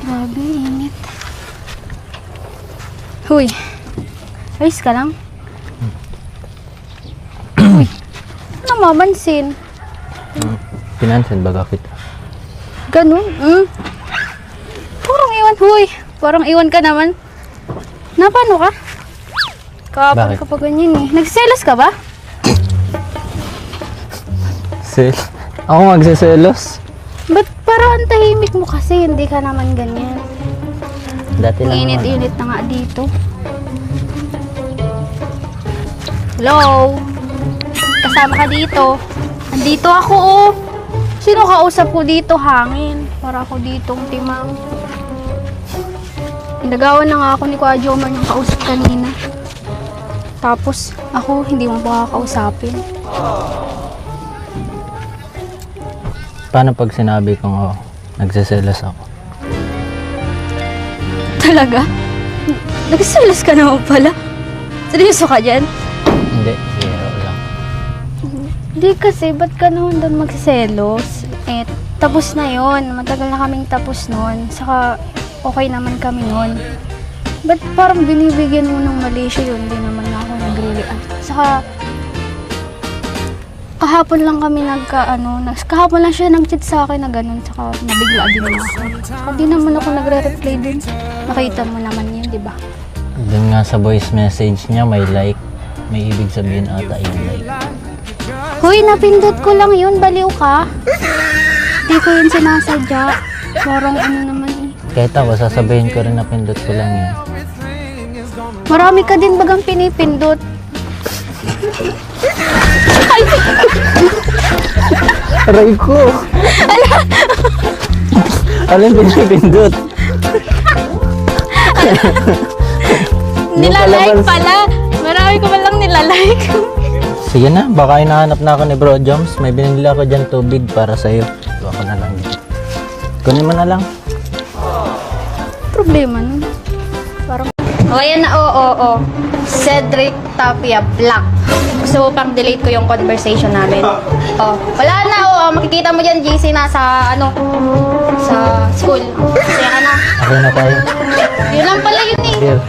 Grabe, init. Huy. Ayos ka lang? Huy. Ano mamansin? Pinansin baga kita. Ganun? Parang iwan, huy. Parang iwan ka naman. Paano ka? Kapag Bakit? kapag ganyan eh. Nagselos ka ba? Ako magsiselos. Ba't parang ang tahimik mo kasi? Hindi ka naman ganyan. Dati lang naman. Init-init na nga dito. Hello? Kasama ka dito. Andito ako oh. Sino kausap ko dito? Hangin. Para ako ditong timang. Inagawan na nga ako ni Kuya Jomar yung kausap kanina. Tapos ako hindi mo ba kakausapin? Paano pag sinabi kong nagsiselos ako? Talaga? Nagsalas ka naman pala. Seryoso ka dyan? Hindi, zero lang. Hindi kasi, ba't ka naman doon magsiselos? Eh, tapos na yon. Matagal na kaming tapos nun. Saka, okay naman kami nun. Ba't parang binibigyan mo ng mali siya yun? Hindi naman ako nag-react. Saka, kahapon lang kami kahapon lang siya nag-chat sa akin na ganun. Saka, nabigla din ako. Saka, di naman ako nagre-reply dun. Nakita mo naman yun, di ba? Doon nga sa voice message niya may like. May ibig sabihin ata yung like. Hoy, napindot ko lang yun. Baliw ka. Hindi ko yun sinasadya. Parang ano naman eh. Kahit ako, sasabihin ko rin na pindot ko lang yan. Marami ka din bagang pinipindot. Aray ko! Alam pinipindot? Nilalike pala. Marami ko palang nilalike. Sige na, baka hinahanap na ako ni Bro Joms. May binili ako dyan tubig para sa'yo. Ito ako na lang dyan. Kunin mo na lang. Problema nun. Parang... O, ayan na. Oo. Cedric Tapia Black. Gusto mo pang delete ko yung conversation namin. Wala na. Makikita mo dyan, GC, nasa sa school. Kaya ka na. Okay na tayo. Yun lang pala yun eh. Here.